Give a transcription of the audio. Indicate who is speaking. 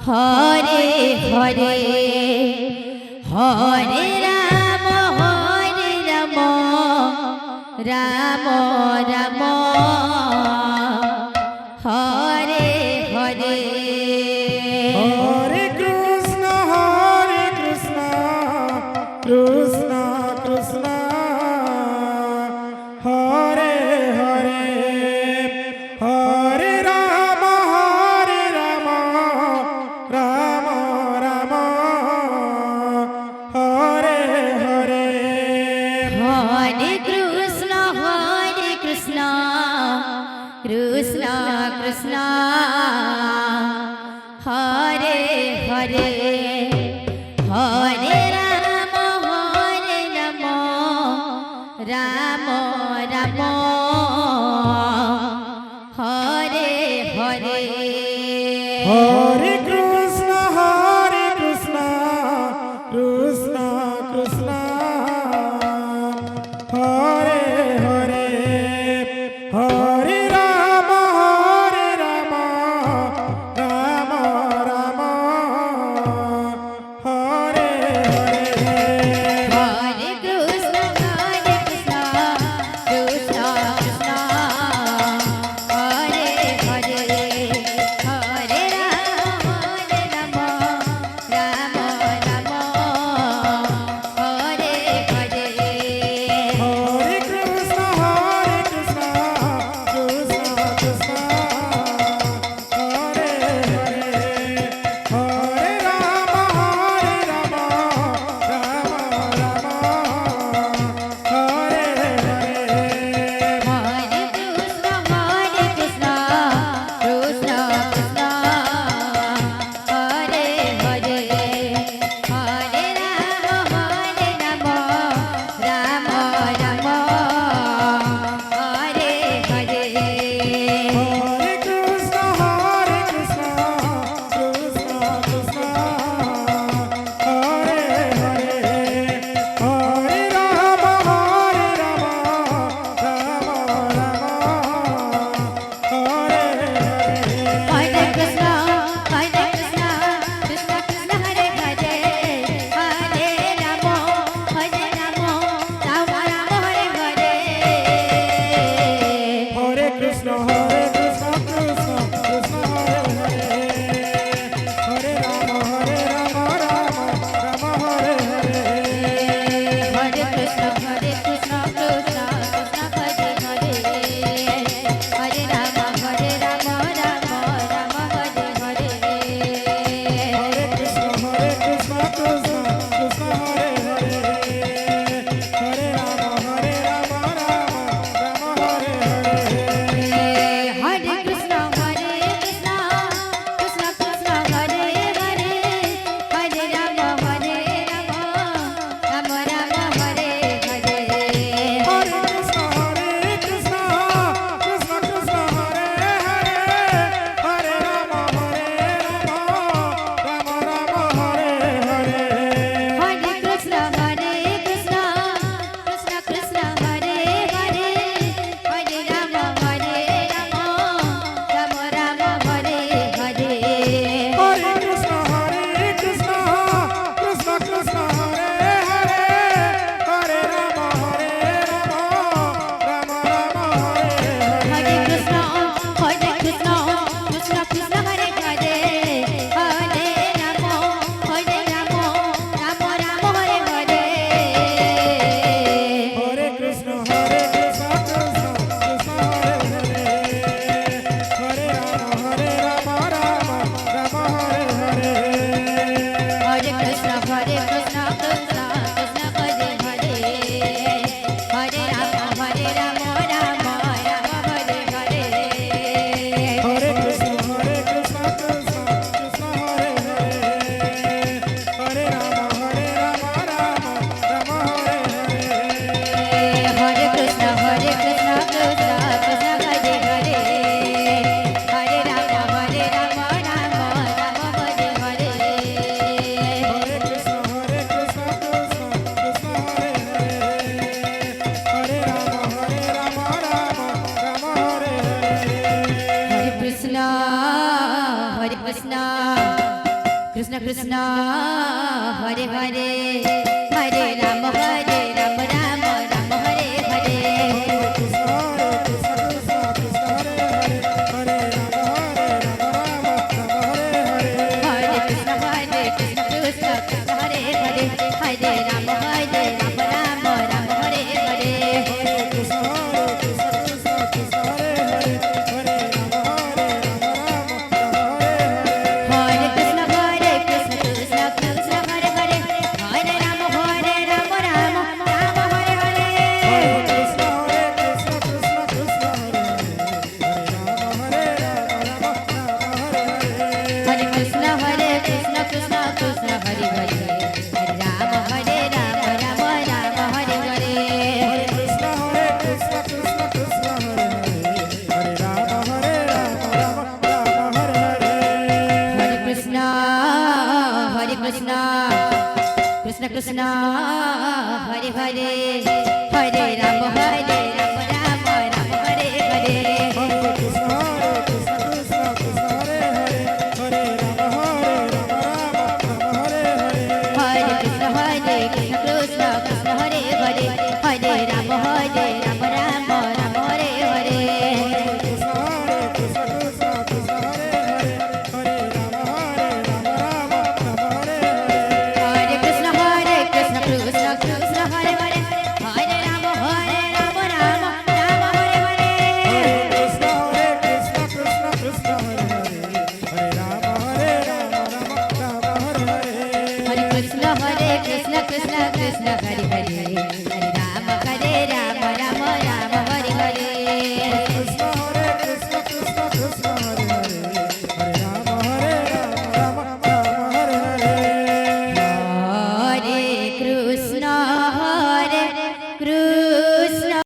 Speaker 1: Hare Hare Hare Ram Ram Ram Hare Hare
Speaker 2: Hare Krishna Krishna Krishna Hare Hare Hare Ram Ram Ram Hare Hare
Speaker 1: Hare Krishna Krishna Krishna Hare Hare Hare Ram Ram Ram Hare Hare
Speaker 2: Hare Krishna Krishna Krishna Hare Hare Hare Ram Ram Ram Hare Hare
Speaker 1: Hare Krishna Krishna Krishna Hare Hare Hare Ram Krishna Krishna Hare Hare Hare Rama Hare Rama Rama Rama Hare Hare
Speaker 2: Krishna Krishna Krishna Hare Hare Hare Rama Rama Rama Hare Hare
Speaker 1: Hare Krishna Krishna Krishna Hare Hare Hare Rama Hare Rama Rama Rama Hare Hare
Speaker 2: Krishna Krishna Krishna Hare Hare Hare Rama Rama Rama Hare Hare
Speaker 1: Hare Krishna Krishna Krishna Hare Hare Hare Rama Rama Rama Hare Hare
Speaker 2: Krishna Krishna Krishna Hare Krishna Krishna Hare Hare Rama Hare Rama Rama Rama Hare Hare
Speaker 1: Hare Krishna Krishna Krishna Hare Hare Rama Hare Rama Rama Hare Hare
Speaker 2: Hare Krishna Krishna Krishna
Speaker 1: Krishna Hare Hare Hare Rama Hare Rama Rama Rama Hare Hare
Speaker 2: Hare Krishna Krishna Krishna Hare Hare Hare Rama Rama Hare Hare
Speaker 1: Hare Krishna Krishna Krishna Hare Hare Hare Rama Hare Rama Rama Rama Hare Hare
Speaker 2: Krishna Krishna Krishna Hare Hare Hare Rama Rama Hare Hare
Speaker 1: Hare Krishna Krishna Krishna Hare Hare Hare Rama Rama Rama Hare Hare
Speaker 2: Hare Krishna Krishna Krishna Hare Hare Hare Rama Rama Rama Hare Hare
Speaker 1: Hare Krishna Krishna Krishna